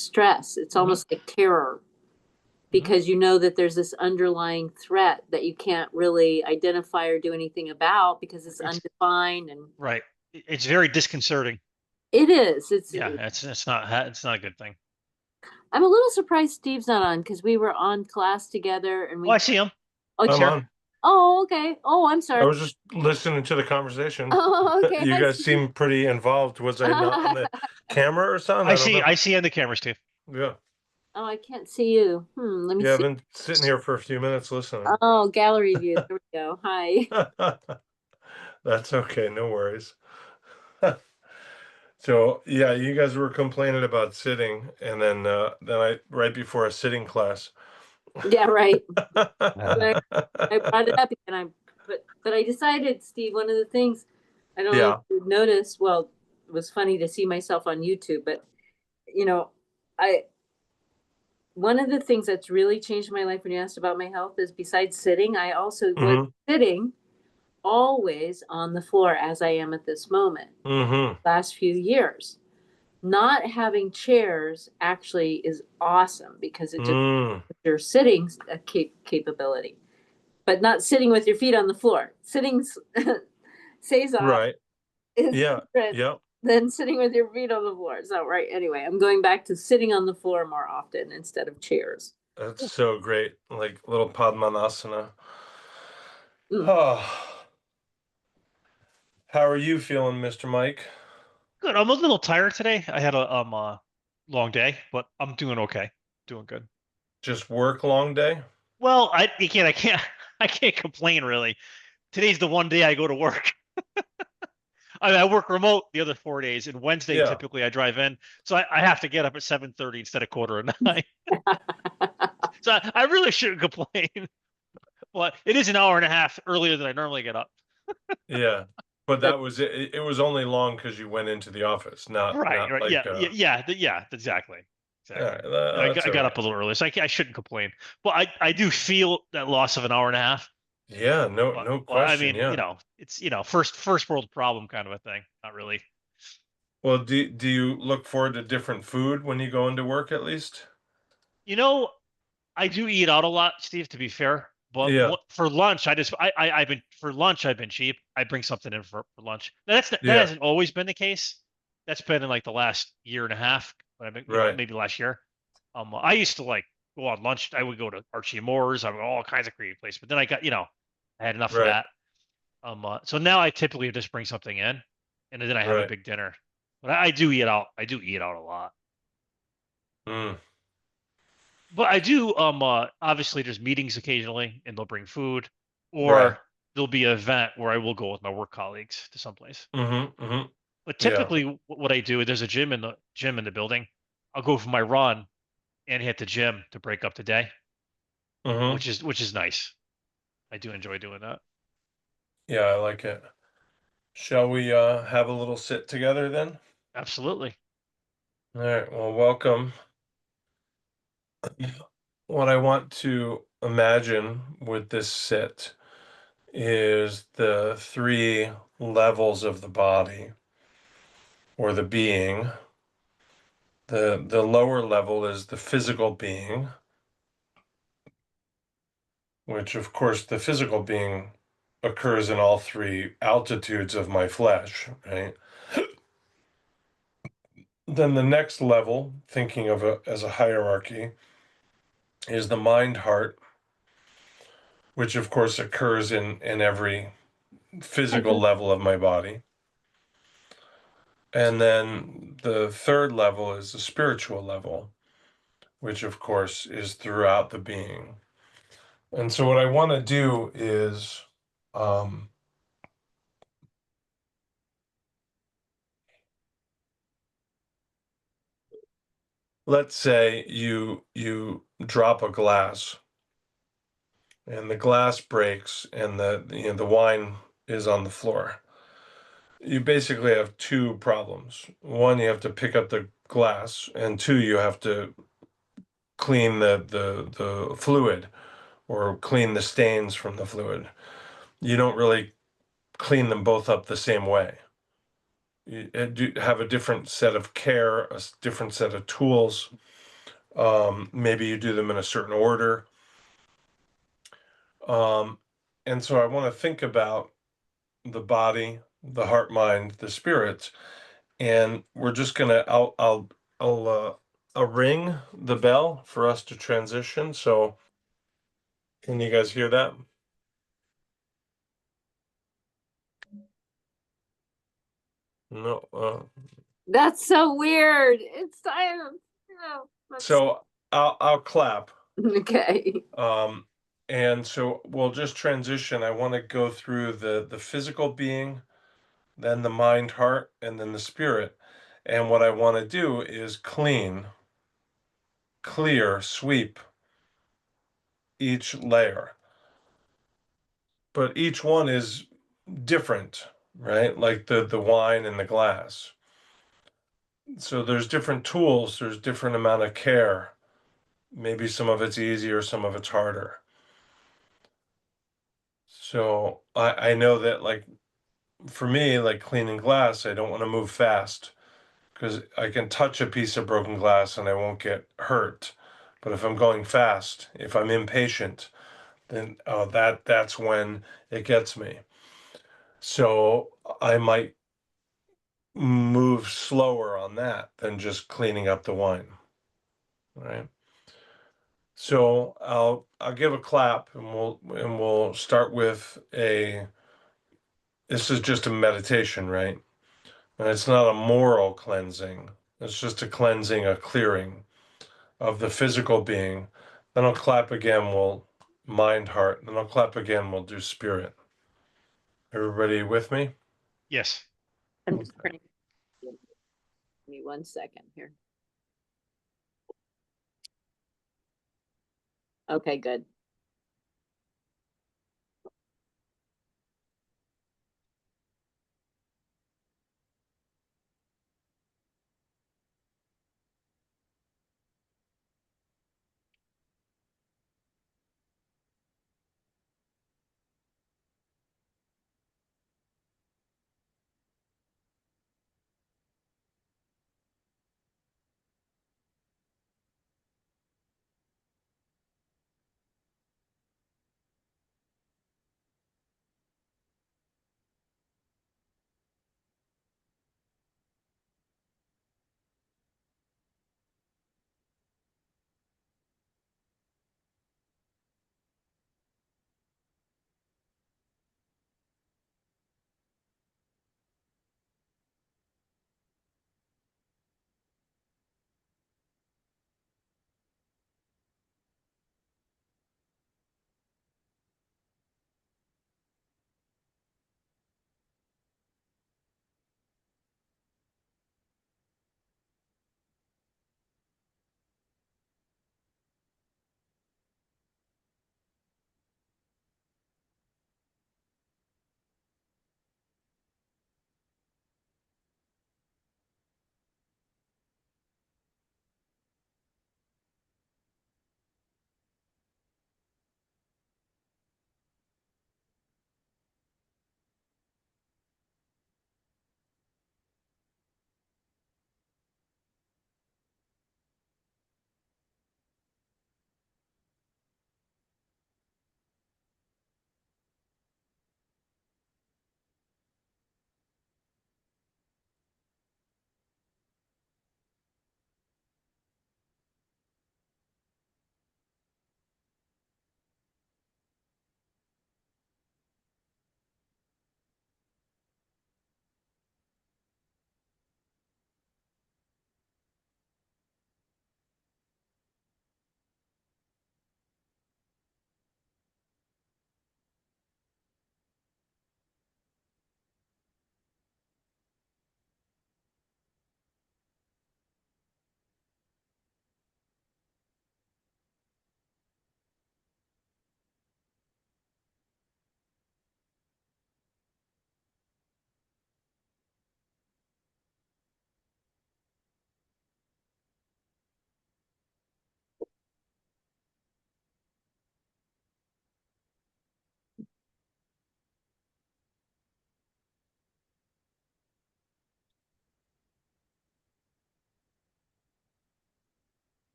stress. It's almost like terror because you know that there's this underlying threat that you can't really identify or do anything about because it's undefined and Right. It's very disconcerting. it is. Yeah, it's not a good thing. I'm a little surprised Steve's not on because we were on class together and Oh, we. I see him. Oh, He's I'm here. on. oh, okay. Oh, I'm I sorry. was just listening to the conversation. Oh, okay. You I guys see. seem pretty involved. Was I not on the camera or something? I I don't know. see on the camera, Steve. Yeah. Oh, I can't see you. Let me Yeah, I've see. been sitting here for a few minutes listening. Oh, gallery view. There we go. Hi. That's okay, no worries. So yeah, you guys were complaining about sitting, and then I right before a sitting class. Yeah, right. I brought it up and but I decided, Steve, one of the things I don't know if Yeah. you noticed, well, it was funny to see myself on YouTube, but you know, I one of the things that's really changed my life when you asked about my health is besides sitting, I also was Mm-hmm. sitting always on the floor as I am at this moment. Mm-hmm. Last few years. Not having chairs actually is awesome because it just Mm. your sitting capability, but not sitting with your feet on the floor. Sitting says off Right. is Yeah. different Yep. than sitting with your feet on the floor. So right, anyway, I'm going back to sitting on the floor more often instead of chairs. That's so great. Like little Padmanasana. Mm. Oh. How are you feeling, Mr. Mike? Good. I'm a little tired today. I had a long day, but I'm doing okay. Doing good. Just work long day? Well, I can't I can't complain really. Today's the one day I go to work. I work remote the other 4 days, and Wednesday Yeah. typically I drive in, so I have to get up at 7:30 instead of 8:45. So I really shouldn't complain. But it is an hour and a half earlier than I normally get up. Yeah. But that was it. It was only long because you went into the office, not Right. not Yeah. like Yeah. Exactly. all right, I that's all got right. up a little early, so I shouldn't complain. But I do feel that loss of an hour and a half. Yeah, But no well, I question. mean, Yeah. it's first world problem kind of a thing. Not really. Well, do you look forward to different food when you go into work at least? You know, I do eat out a lot, Steve, to be fair. But Yeah. for lunch, I've been for lunch I've been cheap. I bring something in for lunch. Now, that Yeah. hasn't always been the case. That's been in like the last year and a half. But I mean, Right. maybe last year. I used to like go on lunch. I would go to Archie Moore's. I would go all kinds of creative places. But then I got, I had enough of Right. that. So now I typically just bring something in, and then I have a Right. big dinner. But I do eat out. I do eat out a lot. Mm. But I do obviously there's meetings occasionally and they'll bring food Right. or there'll be an event where I will go with my work colleagues to someplace. Mm-hmm. Mm-hmm. But Yeah. typically what I do, there's a gym in the building. I'll go for my run and hit the gym to break up the day, Mm-hmm. which is nice. I do enjoy doing that. Yeah, I like it. Shall we have a little sit together then? Absolutely. All right. Well, welcome. What I want to imagine with this sit is the three levels of the body or the being. The lower level is the physical being, which of course the physical being occurs in all three altitudes of my flesh, right? Then the next level, thinking of it as a hierarchy, is the mind heart, which of course occurs in every physical level of my body. And then the third level is the spiritual level, which of course is throughout the being. And so what I want to do is let's say you drop a glass and the glass breaks and the wine is on the floor. You basically have two problems. One, you have to pick up the glass, and two, you have to clean the fluid or clean the stains from the fluid. You don't really clean them both up the same way. have a different set of care, different set of tools. Maybe you do them in a certain order. And so I want to think about the body, the heart, mind, the spirit, and we're just gonna. I'll ring the bell for us to transition. So, can you guys hear that? No. That's so weird. It's silent. No, So I'll clap. okay. And so we'll just transition. I want to go through the physical being, then the mind, heart, and then the spirit. And what I want to do is clear, sweep each layer. But each one is different, right? Like the wine and the glass. So there's different tools, there's different amount of care. Maybe some of it's easier, some of it's harder. So I know that, like, for me, like cleaning glass, I don't want to move fast because I can touch a piece of broken glass and I won't get hurt. But if I'm going fast, if I'm impatient, then that's when it gets me. So I might move slower on that than just cleaning up the wine, right? So I'll give a clap and we'll start with this is just a meditation, right? And it's not a moral cleansing. It's just a cleansing, a clearing of the physical being. Then I'll clap again, we'll mind, heart. Then I'll clap again, we'll do spirit. Everybody with me? Yes. I'm just praying. Give me 1 second here. Okay, good.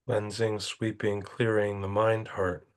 Cleansing, sweeping, clearing the mind heart.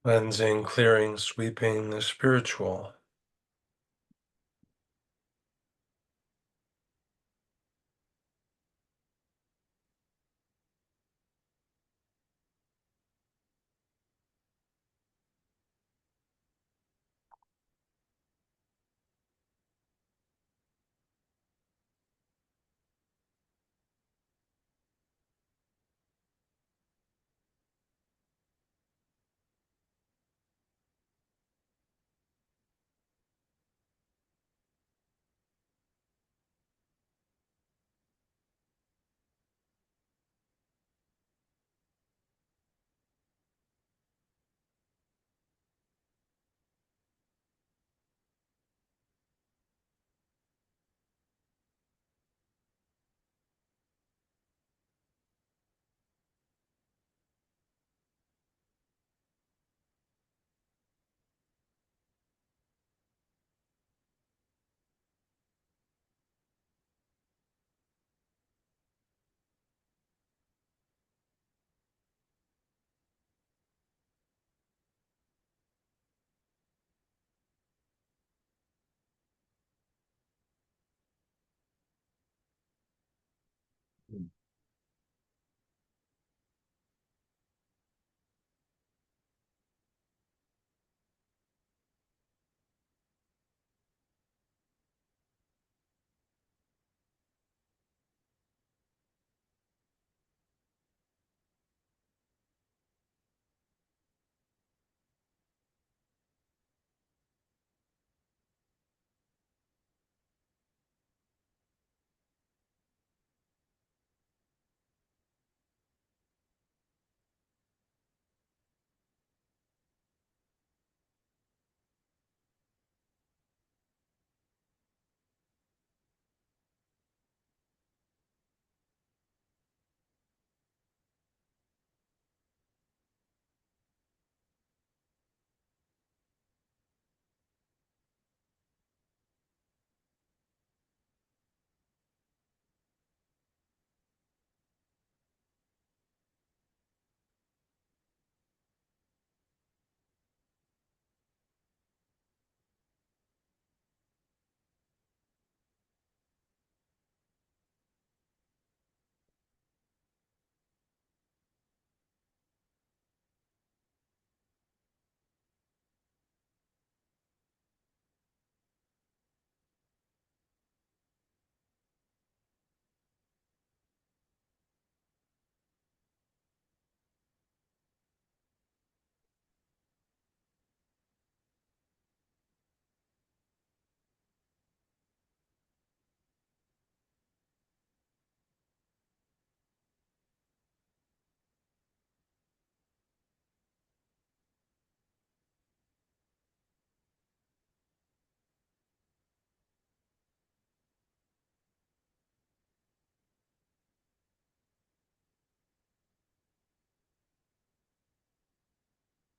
Cleansing, clearing, sweeping the spiritual.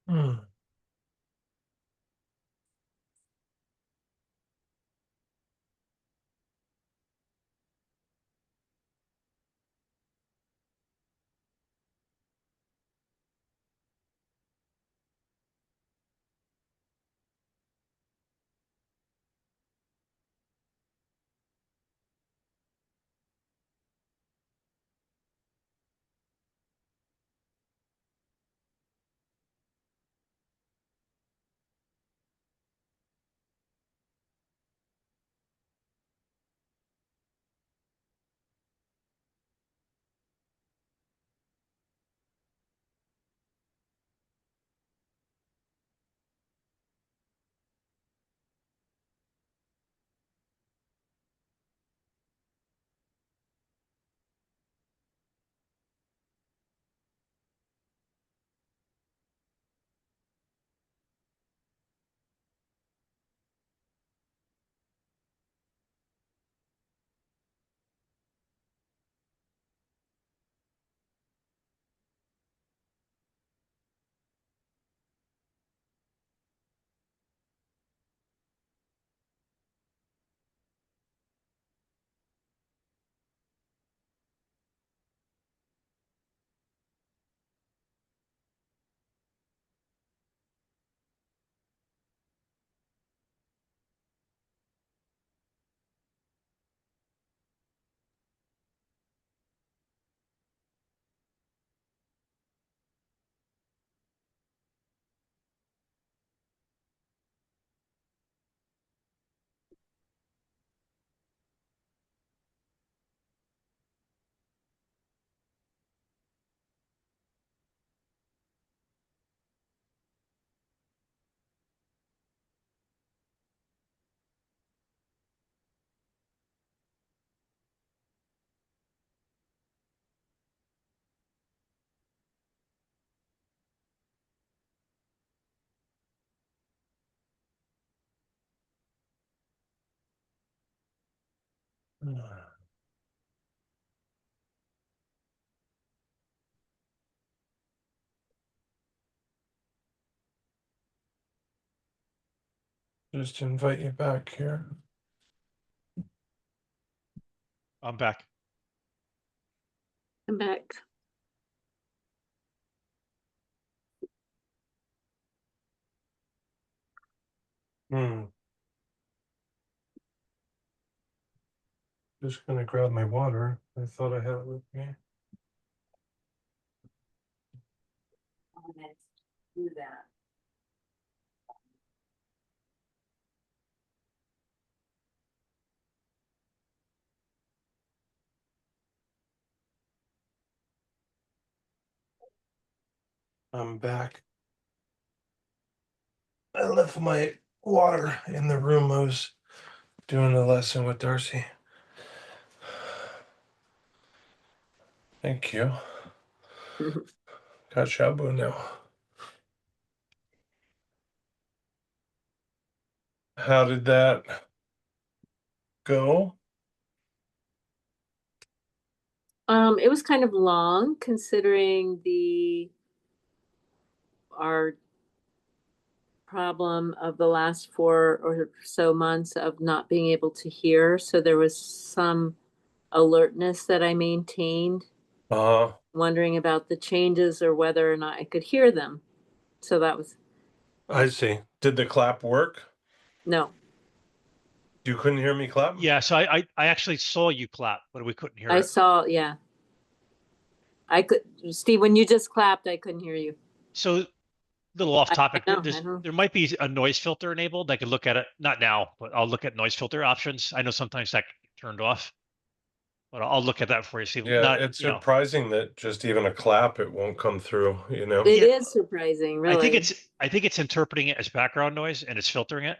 Hmm. Just invite you back here. I'm back. I'm back. Hmm. Just gonna grab my water. I thought I had it with me. Do that. I'm back. I left my water in the room. I was doing a lesson with Darcy. Thank you. Got Shabu now. How did that go? It was kind of long considering our problem of the last 4 or so months of not being able to hear. So there was some alertness that I maintained, Uh, wondering about the changes or whether or not I could hear them. So that was I see. Did the clap work? no. You couldn't hear me clap? Yeah, so I actually saw you clap, but we couldn't hear I it. saw, yeah. I could, Steve, when you just clapped, I couldn't hear you. So, little off topic, I know. there might be a noise filter enabled. I could look at it, not now, but I'll look at noise filter options. I know sometimes that can get turned off, but I'll look at that for you. See, Yeah, not, it's surprising that just even a clap, it won't come through, you know? It Yeah. is surprising, I think really. it's interpreting it as background noise and it's filtering it,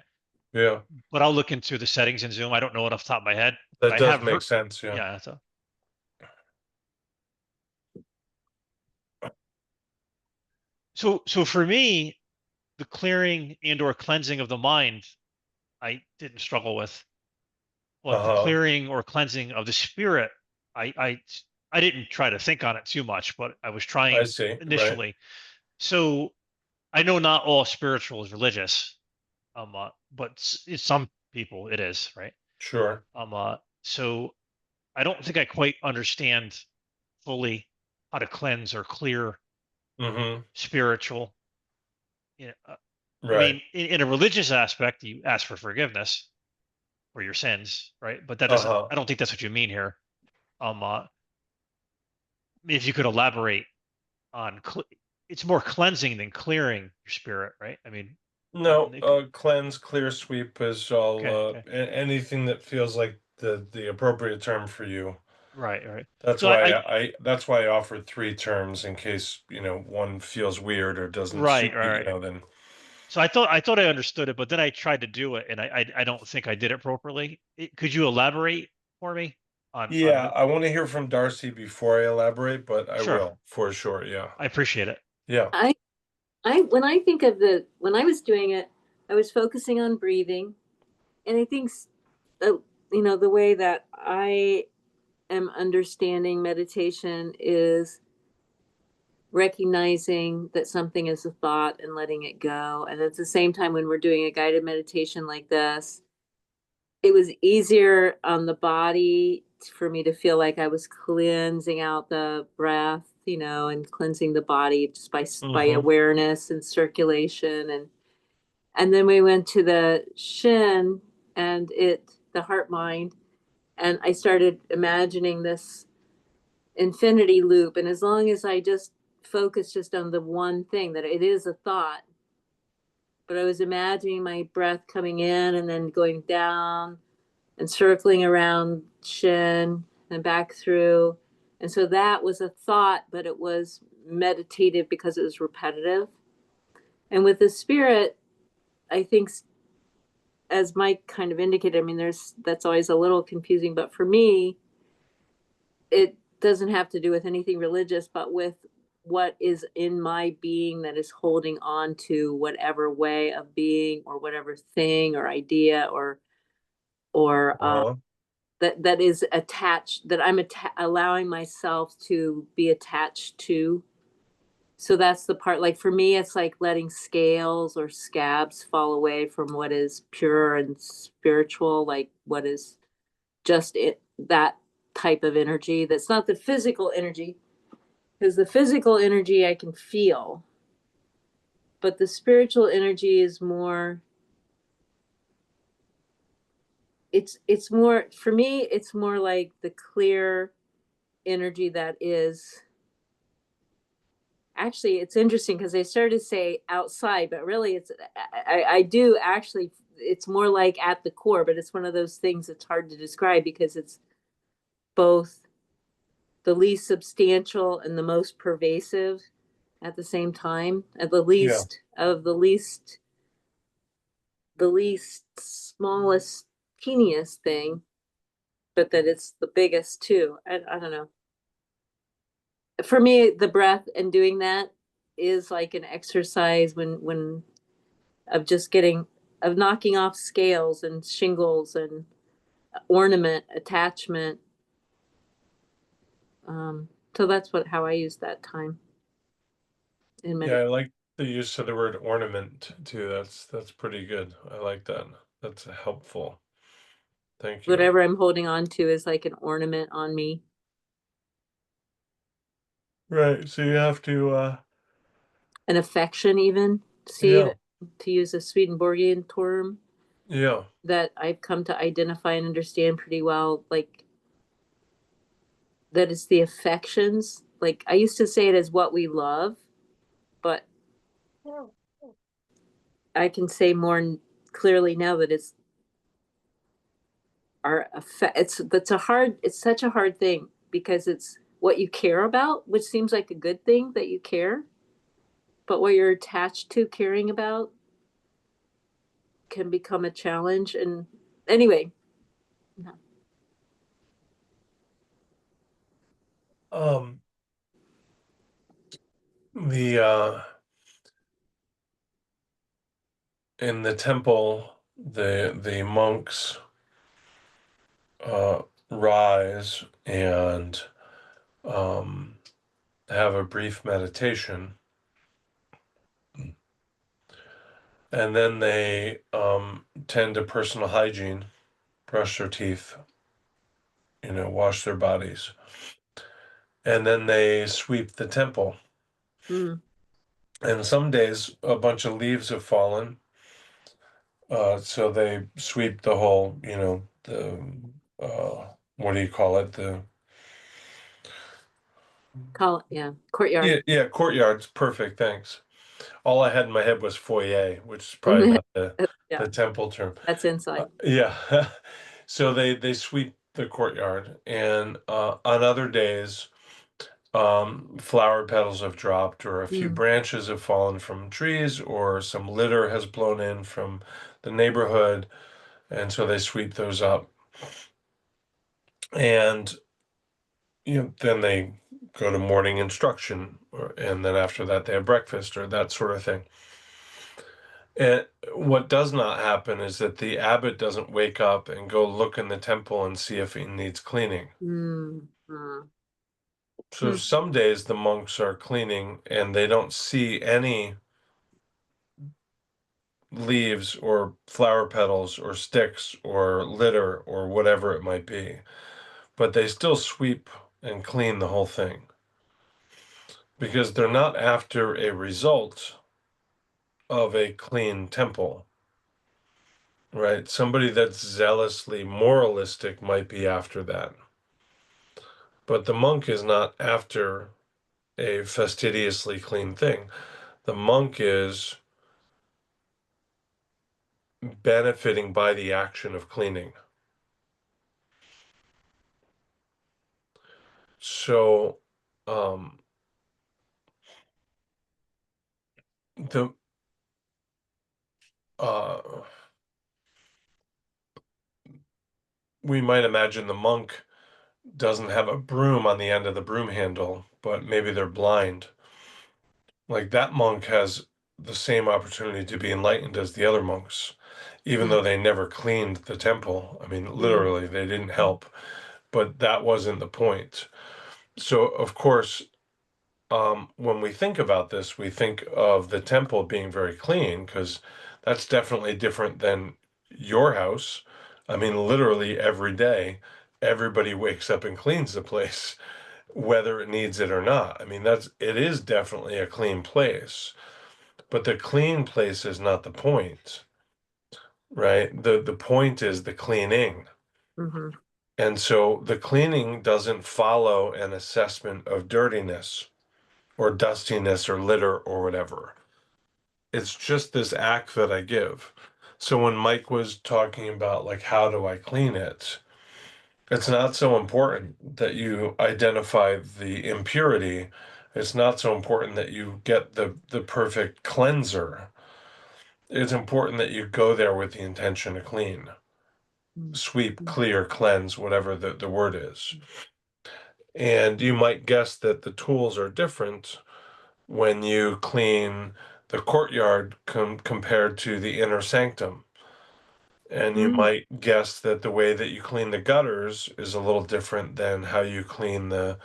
Yeah, but I'll look into the settings in Zoom. I don't know it off the top of my head, but that I does have make heard, sense. Yeah. yeah. So for me, the clearing and or cleansing of the mind, I didn't struggle with. But the Uh-huh. clearing or cleansing of the spirit, I I I didn't try to think on it too much, but I was I trying see. Right. initially. So I know not all spiritual is religious, but some people it is, right? Sure. So I don't think I quite understand fully how to cleanse or clear Mm-hmm. spiritual. You know, I Right. mean, in a religious aspect, you ask for forgiveness for your sins, right? But that doesn't. Uh-huh. I don't think that's what you mean here. If you could elaborate on, it's more cleansing than clearing your spirit, right? I mean, No, it could- cleanse, clear, sweep is all okay, okay, anything that feels like the appropriate term for you. right, right. That's So why that's why I offered three terms in case, one feels weird or doesn't right, suit right, you, right. then So I thought I understood it, but then I tried to do it, and I don't think I did it properly. Could you elaborate for me on yeah, what? I want to hear from Darcy before I elaborate, but I Sure, will for sure. Yeah. I appreciate it. Yeah. When I think of when I was doing it, I was focusing on breathing. And I think, the way that I am understanding meditation is recognizing that something is a thought and letting it go. And at the same time, when we're doing a guided meditation like this, it was easier on the body for me to feel like I was cleansing out the breath, and cleansing the body just by Mm-hmm. awareness and circulation. And then we went to the shin and the heart mind, and I started imagining this infinity loop. And as long as I just focus just on the one thing, that it is a thought, but I was imagining my breath coming in and then going down and circling around shin and back through. And so that was a thought, but it was meditative because it was repetitive. And with the spirit, I think, as Mike kind of indicated, I mean, that's always a little confusing, but for me, it doesn't have to do with anything religious, but with what is in my being that is holding on to whatever way of being or whatever thing or idea or Uh-huh. that is attached, that I'm allowing myself to be attached to. So that's the part, like for me, it's like letting scales or scabs fall away from what is pure and spiritual, like what is just that type of energy. That's not the physical energy, because the physical energy I can feel, but the spiritual energy is more, it's more, for me, it's more like the clear energy that is, actually, it's interesting because I started to say outside, but really I do actually, it's more like at the core, but it's one of those things that's hard to describe because it's both the least substantial and the most pervasive at the same time, at the Yeah. least of the least smallest, teeniest thing, but that it's the biggest too. I don't know. For me, the breath and doing that is like an exercise when of just of knocking off scales and shingles and ornament attachment. So that's how I use that time in Yeah, I meditation. like the use of the word ornament too. That's pretty good. I like that. That's helpful. Thank you. Whatever I'm holding on to is like an ornament on me. Right. So you have to An affection, even, yeah. Steve, to use a Swedenborgian term Yeah. that I've come to identify and understand pretty well. Like, that is the affections. Like, I used to say it as what we love, but I can say more clearly now that it's our affect. It's such a hard thing because it's what you care about, which seems like a good thing that you care, but what you're attached to caring about can become a challenge. And anyway, Um the in the temple the monks uh rise and um have a brief meditation And then they tend to personal hygiene, brush their teeth, wash their bodies. And then they sweep the temple. Mm. And some days a bunch of leaves have fallen. So they sweep the whole, what do you call it? Yeah, courtyard. Yeah, courtyard's perfect, thanks. All I had in my head was foyer, which is probably not Yeah, the temple term. that's inside. Yeah. So they sweep the courtyard, and on other days, flower petals have dropped, or a few Mm. branches have fallen from trees, or some litter has blown in from the neighborhood, and so they sweep those up. And then they go to morning instruction, and then after that they have breakfast or that sort of thing. And what does not happen is that the abbot doesn't wake up and go look in the temple and see if he needs cleaning. Mm. Mm. So Hmm. some days the monks are cleaning and they don't see any leaves or flower petals or sticks or litter or whatever it might be, but they still sweep and clean the whole thing because they're not after a result of a clean temple, right? Somebody that's zealously moralistic might be after that. But the monk is not after a fastidiously clean thing. The monk is benefiting by the action of cleaning. So, um, the uh, we might imagine the monk doesn't have a broom on the end of the broom handle, but maybe they're blind. Like that monk has the same opportunity to be enlightened as the other monks, even Mm. though they never cleaned the temple. I mean, Mm. literally, they didn't help, but that wasn't the point. So, of course, when we think about this, we think of the temple being very clean because that's definitely different than your house. I mean, literally every day, everybody wakes up and cleans the place, whether it needs it or not. I mean, it is definitely a clean place, but the clean place is not the point, right? The point is the cleaning. Mhm. And so the cleaning doesn't follow an assessment of dirtiness or dustiness or litter or whatever. It's just this act that I give. So when Mike was talking about like how do I clean it, it's not so important that you identify the impurity. It's not so important that you get the perfect cleanser. It's important that you go there with the intention to clean, Mm. sweep, clear, cleanse, whatever the word is. And you might guess that the tools are different when you clean the courtyard compared to the inner sanctum. And you Mm. might guess that the way that you clean the gutters is a little different than how you clean the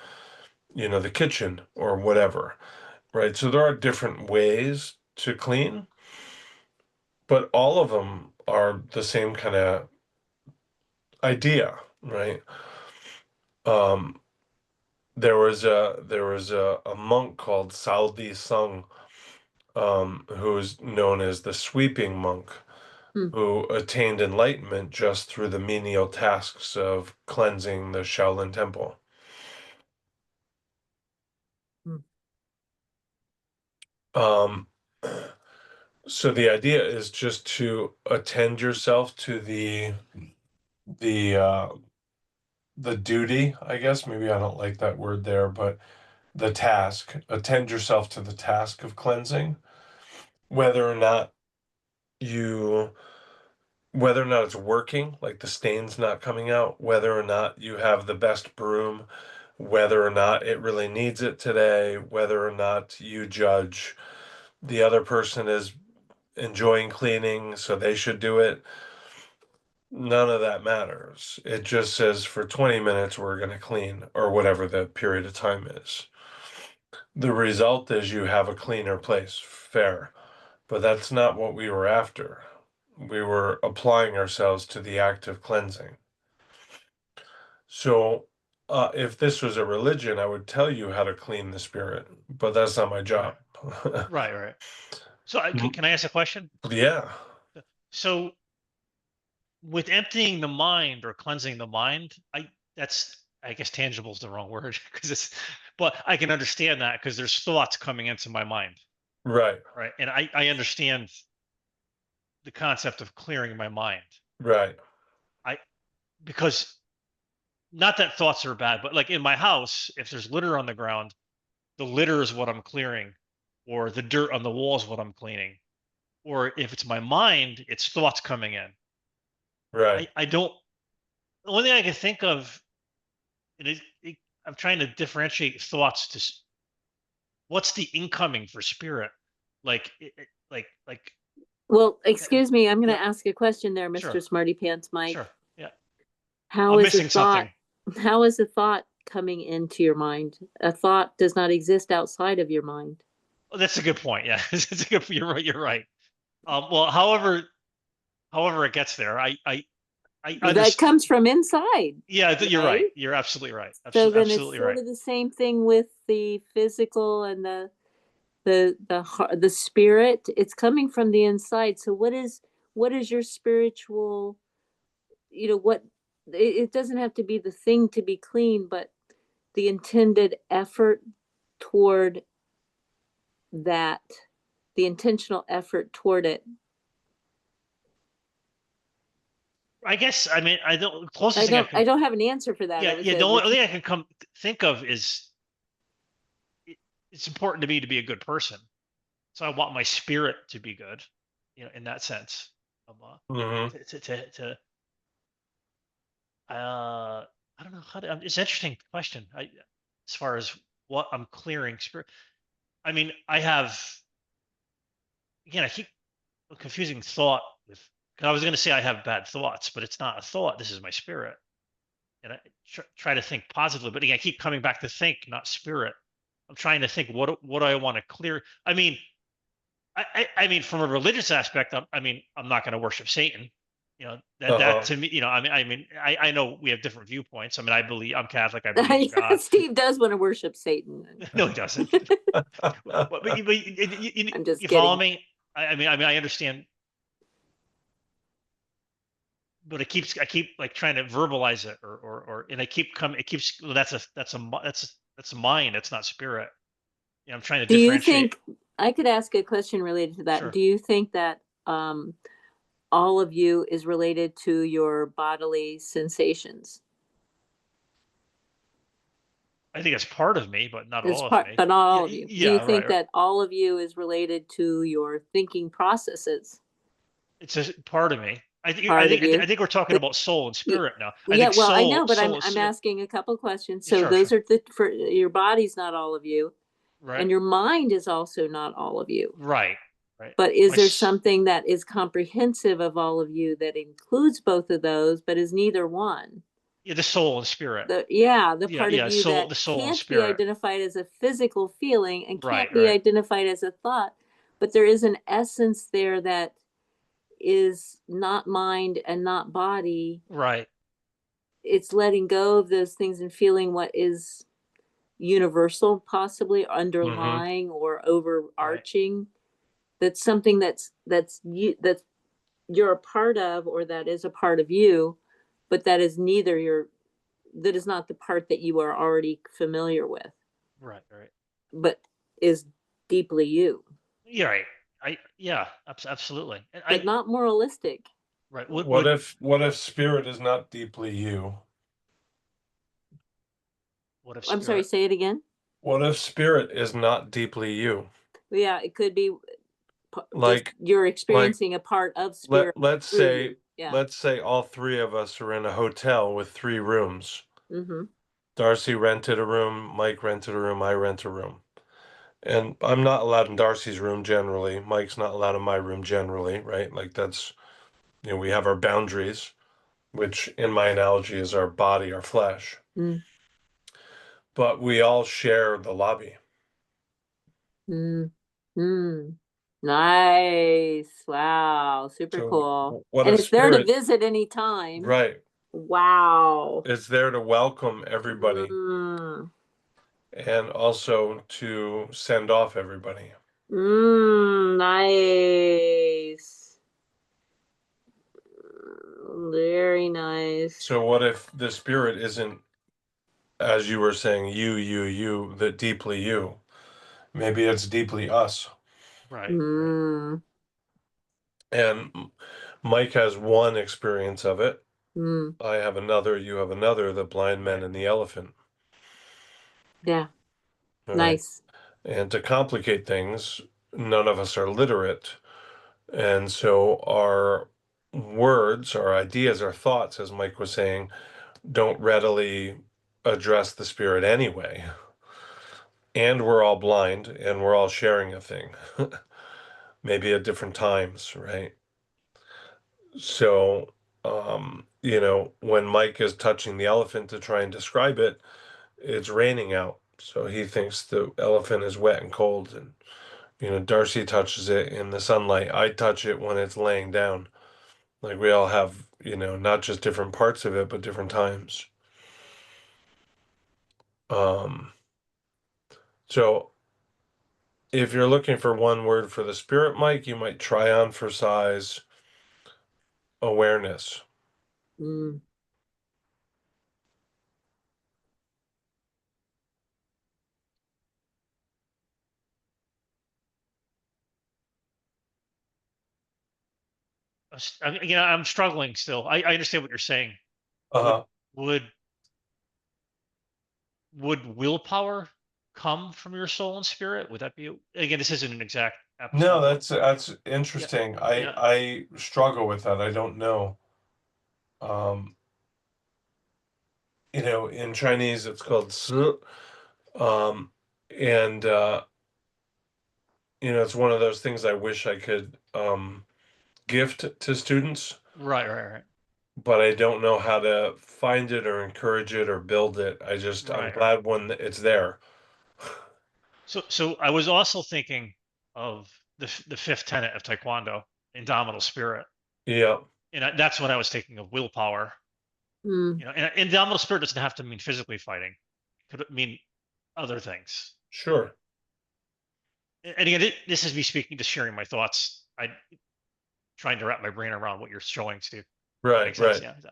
kitchen or whatever, right? So there are different ways to clean, but all of them are the same kind of idea, right? Um, there was a monk called Saldi Sung, who is known as the sweeping monk, Mm. who attained enlightenment just through the menial tasks of cleansing the Shaolin Temple. Mm. Um, so the idea is just to attend yourself to the uh, the duty, I guess. Maybe I don't like that word there, but the task. Attend yourself to the task of cleansing, whether or not you whether or not it's working, like the stain's not coming out, whether or not you have the best broom, whether or not it really needs it today, whether or not you judge the other person is enjoying cleaning, so they should do it. None of that matters. It just says for 20 minutes we're going to clean, or whatever the period of time is. The result is you have a cleaner place. Fair. but that's not what we were after. We were applying ourselves to the act of cleansing. So, if this was a religion, I would tell you how to clean the spirit, but that's not my job. Right, right. So Mm. can I ask a question? Yeah. So with emptying the mind or cleansing the mind, I guess tangible is the wrong word because but I can understand that because there's thoughts coming into my mind, Right. right? And I understand the concept of clearing my mind. Right. I Because not that thoughts are bad, but like in my house, if there's litter on the ground, the litter is what I'm clearing, or the dirt on the wall is what I'm cleaning. Or if it's my mind, it's thoughts coming in. Right. I don't, the only thing I can think of, I'm trying to differentiate thoughts what's the incoming for spirit? Like, like, Well, excuse me, I'm going yeah, to ask a question there, sure, Mr. Smarty Pants Mike. sure. Yeah. How I'm is a missing thought? something. How is a thought coming into your mind? A thought does not exist outside of your mind. Oh, that's a good point. Yeah. It's a good, you're right. You're right. Well, however it gets there, I That understand. comes from inside. Yeah, you're right. right? You're absolutely right. So then it's Absolutely sort right. of the same thing with the physical and the spirit. It's coming from the inside. So what is your spiritual, what it doesn't have to be the thing to be clean, but the intended effort toward that, the intentional effort toward it. I guess, I mean, I don't, closest I thing I don't can, I don't have an answer for that. yeah, It was yeah. The a only thing I can think of is it's important to me to be a good person. So I want my spirit to be good, in that sense. Hmm. To I don't know how to. It's an interesting question. As far as what I'm clearing spirit. I mean, I keep confusing thought with. Cause I was going to say I have bad thoughts, but it's not a thought. This is my spirit, and I try to think positively. But again, I keep coming back to think, not spirit. I'm trying to think what do I want to clear. I mean, I mean, from a religious aspect, I'm not going to worship Satan. That Uh-huh. to me, I know we have different viewpoints. I mean, I'm Catholic. I believe in God. Steve does want to worship Satan. No, he doesn't. But I'm just you follow kidding. me? I understand, but I keep like trying to verbalize it, and I keep coming. It keeps. Well, that's a mind. That's not spirit. I'm trying to Do you differentiate. think, I could ask a question related to that? Sure. Do you think that all of you is related to your bodily sensations? I think it's part of me, but not It's all of part, me. but not Yeah, all of you. Do you yeah, think right. that all of you is related to your thinking processes? It's a part of me. Part of you. I think we're talking about soul and spirit now. I Yeah, think well, I know, but soul is I'm asking a couple questions. So sure, those sure. are for your body's not all of you, Right, and your mind is also not all of you. right, right. But is My there something that is comprehensive of all of you that includes both of those, but is neither one? yeah, the soul and spirit. The Yeah, part of yeah, you that the soul and can't be spirit. identified as a physical feeling and Right, can't be right, identified as a thought, but there is an essence there that is not mind and not body. right. It's letting go of those things and feeling what is universal, possibly Hmm. underlying or Right. overarching. That's something that's you're a part of, or that is a part of you, but that is not the part that you are already familiar with, Right, right. but is deeply you, You're right. Yeah, absolutely. And but not moralistic. right. What if spirit is not deeply you? What if I'm sorry, spirit? say it again. What if spirit is not deeply you? Yeah, it could be just Like you're like experiencing a part of let spirit let's through say you. Yeah. let's say all three of us are in a hotel with 3 rooms. Mm-hmm. Darcy rented a room, Mike rented a room, I rent a room. And I'm not allowed in Darcy's room generally. Mike's not allowed in my room generally, right? Like that's, we have our boundaries, which in my analogy is our body, our flesh. Mm. But we all share the lobby. Mm. Mm. Nice. Wow. Super So cool. what And a it's there to spirit, visit anytime. right? Wow. It's there to welcome everybody Mm. and also to send off everybody. Nice. Very nice. So what if the spirit isn't, as you were saying, you, that deeply you? Maybe it's deeply us. Right. Mm. And Mike has one experience of it. Mm. I have another, you have another, the blind man Right. and the elephant. Yeah. All right. Nice. And to complicate things, none of us are literate. And so our words, our ideas, our thoughts, as Mike was saying, don't readily address the spirit anyway. And we're all blind and we're all sharing a thing, maybe at different times, right? So, when Mike is touching the elephant to try and describe it, it's raining out. So he thinks the elephant is wet and cold. And, Darcy touches it in the sunlight. I touch it when it's laying down. Like we all have, not just different parts of it, but different times. Um, so if you're looking for one word for the spirit, Mike, you might try on for size awareness. Mm. I'm struggling still. I understand what you're saying. Uh-huh. Would willpower come from your soul and spirit? Would that be, again, this isn't an exact No, apostolic. that's Yeah. interesting. Yeah. I struggle with that. I don't know. Um, in Chinese it's called "zi." Um, and it's one of those things I wish I could gift to students, Right. but I don't know how to find it or encourage it or build it. I'm Right. glad when it's there. So I was also thinking of the fifth tenet of Taekwondo, indomitable spirit, Yeah, and that's when I was thinking of willpower. Mm. And indomitable spirit doesn't have to mean physically fighting; it could mean other things. sure. And again, this is me speaking, just sharing my thoughts. I trying to wrap my brain around what you're showing, Steve. That Right, makes sense. right.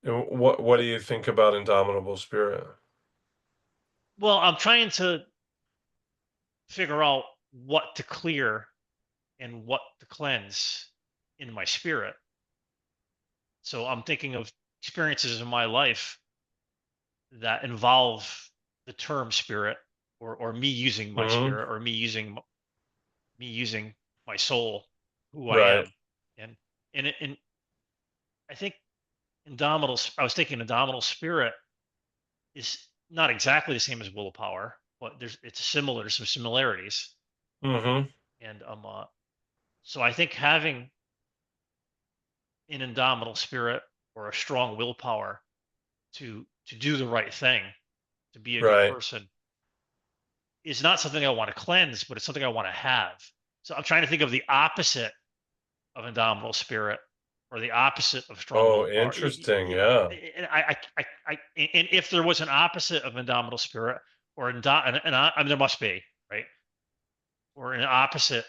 Yeah. And what do you think about indomitable spirit? Well, I'm trying to figure out what to clear and what to cleanse in my spirit. So I'm thinking of experiences in my life that involve the term spirit, or me using my Hmm. spirit, or me using my soul, who I Right. am. And I think I was thinking indomitable spirit is not exactly the same as willpower, but it's similar. There's some similarities. Hmm. And so I think having an indomitable spirit or a strong willpower to do the right thing, to be a good Right. person, is not something I want to cleanse, but it's something I want to have. So I'm trying to think of the opposite of indomitable spirit, or the opposite of strong Oh, willpower. interesting. Yeah. And and if there was an opposite of indomitable spirit, or I mean, there must be, right, or an opposite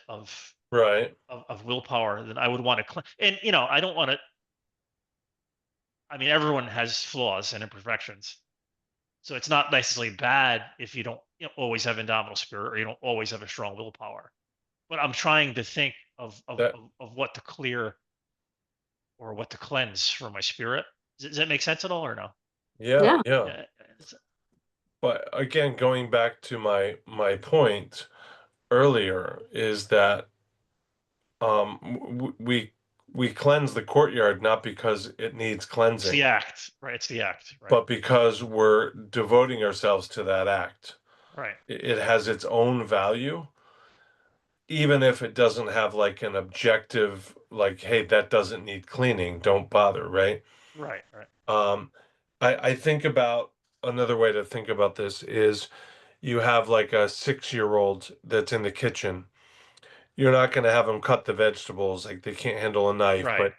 Right. of willpower, then I would want to and I don't want to. I mean, everyone has flaws and imperfections, so it's not necessarily bad if you don't, always have indomitable spirit, or you don't always have a strong willpower. But I'm trying to think That of what to clear or what to cleanse for my spirit. Does that make sense at all, or no? yeah, Yeah. yeah. Yeah. But again, going back to my point earlier is that we cleanse the courtyard not because it needs It's the cleansing, act, right? It's the act, right? but because we're devoting ourselves to that act. Right. It has its own value, even if it doesn't have like an objective, like, hey, that doesn't need cleaning, don't bother, right? Right. Um, I think about another way to think about this is you have like a 6-year-old that's in the kitchen. You're not going to have them cut the vegetables, like they can't handle a knife, Right. but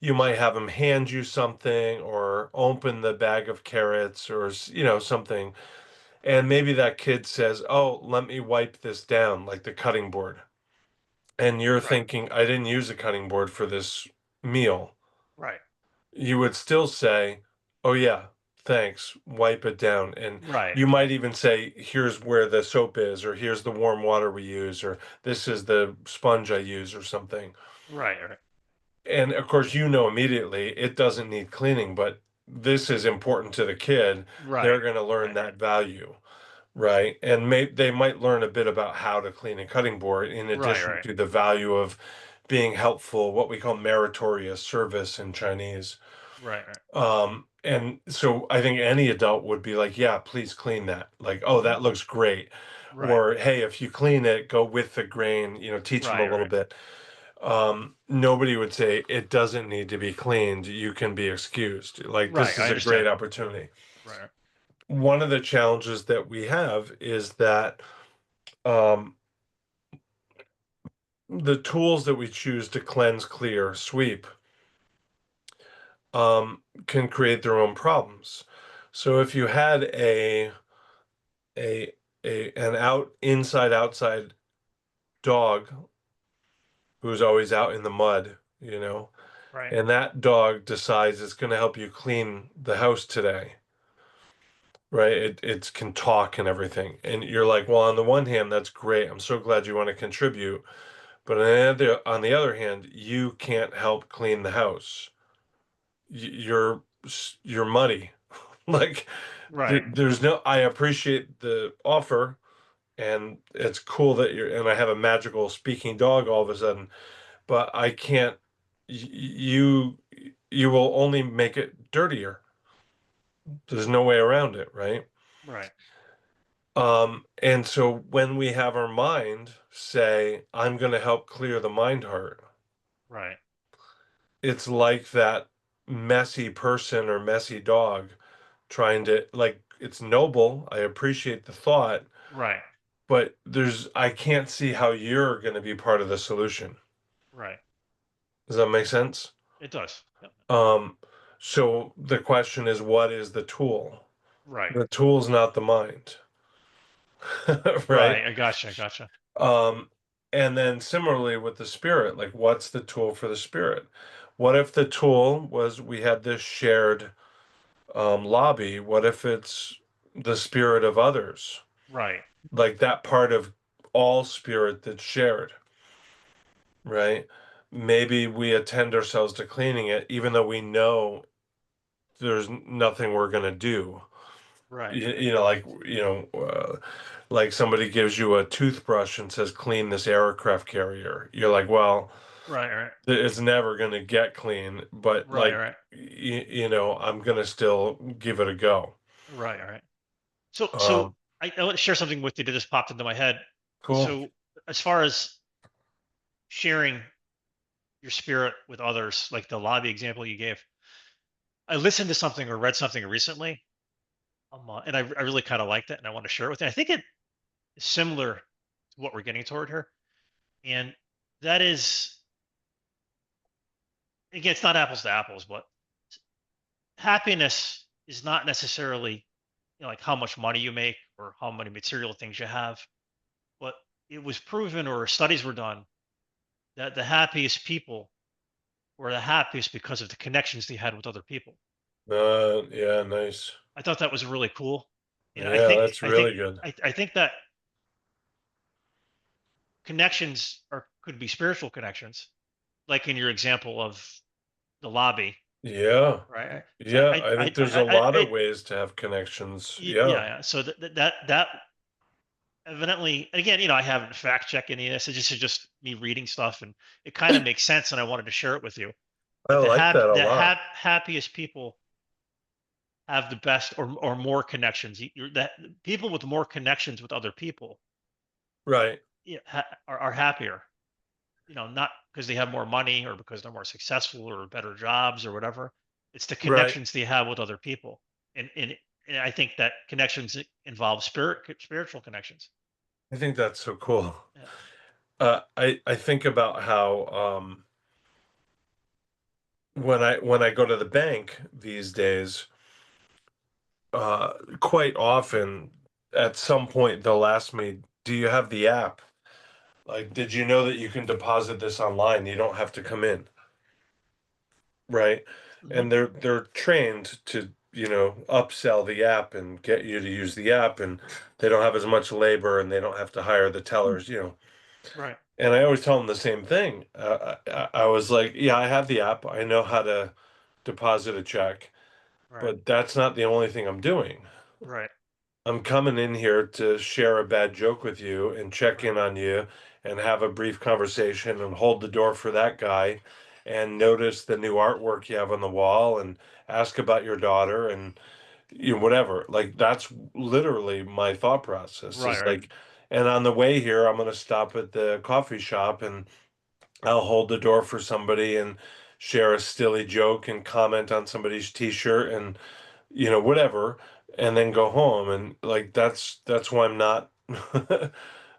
you might have them hand you something or open the bag of carrots or something. And maybe that kid says, "Oh, let me wipe this down," like the cutting board. And you're Right. thinking, "I didn't use a cutting board for this meal." Right. You would still say, "Oh yeah, thanks, wipe it down." And Right. you might even say, "Here's where the soap is," or "Here's the warm water we use," or "This is the sponge I use," or something. Right. Right. And of course, immediately it doesn't need cleaning, but this is important to the kid. Right. They're going to learn Right. that value, right? And they might learn a bit about how to clean a cutting board in Right. addition Right. to the value of being helpful, what we call meritorious service in Chinese. Right. Right. And so I think any adult would be like, "Yeah, please clean that." Like, "Oh, that looks great." Right. Or, "Hey, if you clean it, go with the grain, teach them a Right. little Right. bit." Nobody would say it doesn't need to be cleaned. You can be excused. Like, Right. this I is a great understand. opportunity. Right. One of the challenges that we have is that um, the tools that we choose to cleanse, clear, sweep can create their own problems. So if you had a an inside outside dog who's always out in the mud, Right. and that dog decides it's going to help you clean the house today, right? It can talk and everything, and you're like, well, on the one hand, that's great. I'm so glad you want to contribute, but on the other hand, you can't help clean the house. You're muddy. Like, Right. there's no. I appreciate the offer, and it's cool that and I have a magical speaking dog all of a sudden, but I can't. You will only make it dirtier. There's no way around it, right? Right. And so when we have our mind say, "I'm going to help clear the mind heart," Right. it's like that messy person or messy dog trying to, like, it's noble. I appreciate the thought, Right. but I can't see how you're going to be part of the solution. Right. Does that make sense? It does. Yep. Um, so the question is, what is the tool? Right. The tool's not the mind, right? Right. I gotcha. I gotcha. Um, and then similarly with the spirit, like, what's the tool for the spirit? What if the tool was we had this shared lobby? What if it's the spirit of others? Right. Like that part of all spirit that's shared, right? Maybe we attend ourselves to cleaning it, even though we know there's nothing we're gonna do. Right. Like somebody gives you a toothbrush and says, "Clean this aircraft carrier." You're like, "Well, Right. Right. it's never gonna get clean," but Right. like, Right. I'm gonna still give it a go. Right. Right. So Um, I want to share something with you that just popped into my head. cool. So as far as sharing your spirit with others, like the lobby example you gave, I listened to something or read something recently, and I really kind of liked it, and I want to share it with you. I think it is similar to what we're getting toward here, and that is, again, it's not apples to apples, but happiness is not necessarily, like how much money you make or how many material things you have, but it was proven or studies were done that the happiest people were the happiest because of the connections they had with other people. Yeah, nice. I thought that was really cool. I Yeah, think that's I think really good. I think that connections are could be spiritual connections, like in your example of the lobby, Yeah, right? So yeah. I think there's a lot of ways to have connections. Yeah. yeah, yeah. So that evidently, again, I haven't fact checked any of this. It's just me reading stuff, and it kind of makes sense, and I wanted to share it with you. I That like that a lot. happiest people have the best or more connections. That people with more connections with other people, Right, yeah, are happier. Not because they have more money or because they're more successful or better jobs or whatever. It's the right. connections they have with other people. And And I think that connections involve spiritual connections. I think that's so cool. Yeah. I think about how when I go to the bank these days, quite often at some point they'll ask me, "Do you have the app? Like, did you know that you can deposit this online? You don't have to come in." Right? Mhm. And they're trained to, upsell the app and get you to use the app, and they don't have as much labor and they don't have to hire the tellers. Right. And I always tell them the same thing. I was like, yeah, I have the app. I know how to deposit a check, Right. but that's not the only thing I'm doing. Right. I'm coming in here to share a bad joke with you and check in Right. on you and have a brief conversation and hold the door for that guy and notice the new artwork you have on the wall and ask about your daughter and whatever. Like, that's literally my thought process. Right. Is Right. like, and on the way here, I'm gonna stop at the coffee shop and I'll hold the door for somebody and share a silly joke and comment on somebody's t-shirt and whatever, and then go home. And like, that's why I'm not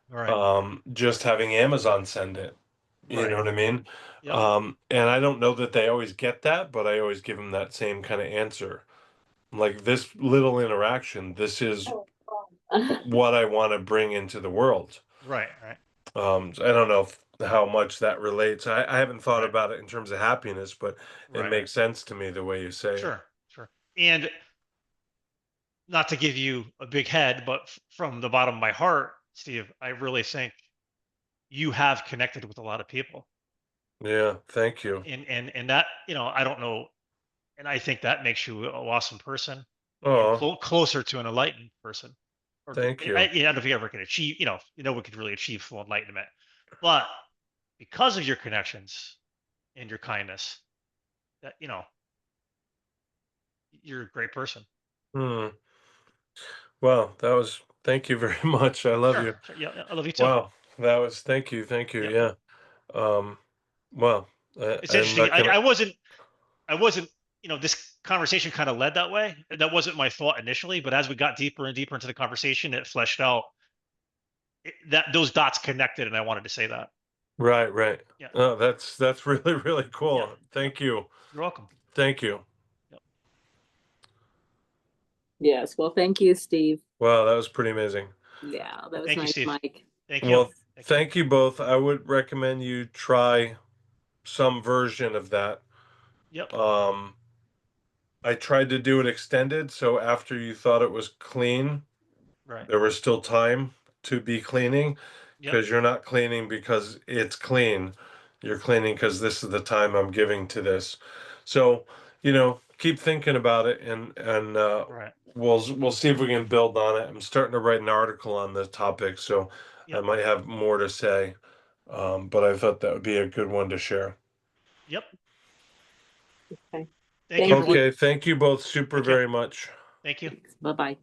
Right. just having Amazon send it. You know Right. what I mean? Yep. And I don't know that they always get that, but I always give them that same kind of answer. Like, this little interaction, this is what I want to bring into the world. Right. Right. So I don't know how much that relates. I haven't thought Right. about it in terms of happiness, but it Right. makes sense to me the way you say it. Sure. Sure. And not to give you a big head, but from the bottom of my heart, Steve, I really think you have connected with a lot of people, Yeah, thank you. and that, I don't know, and I think that makes you an awesome person and Oh, closer to an enlightened person. Or thank you. I don't know if you ever can achieve, we could really achieve full enlightenment, but because of your connections and your kindness, that you're a great person. Hmm. Well, thank you very much. I love Sure. you. Sure. Yeah, I love you too. Wow, thank you, thank you. Yep. Yeah. Um, well, It's I'm interesting. not gonna. I wasn't, this conversation kind of led that way. That wasn't my thought initially, but as we got deeper and deeper into the conversation, it fleshed out that those dots connected, and I wanted to say that. Right, right. Yeah. Oh, that's really, really Yeah. cool. Thank you. You're welcome. Thank you. Yep. Yes, well, thank you, Steve. Wow, that was pretty amazing. Yeah, that was Thank you, nice, Steve. Mike. Thank you. Well, Thank you. thank you both. I would recommend you try some version of that. Yep. I tried to do it extended, so after you thought it was clean, Right. there was still time to be cleaning, Yep. because you're not cleaning because it's clean. You're cleaning because this is the time I'm giving to this. So, keep thinking about it, and Right. we'll see if we can build on it. I'm starting to write an article on the topic, so I Yep. might have more to say. But I thought that would be a good one to share. Yep. Okay. Thank you, Thank you. everyone. Okay, thank you both super Take care. very much. Thank you. Bye-bye.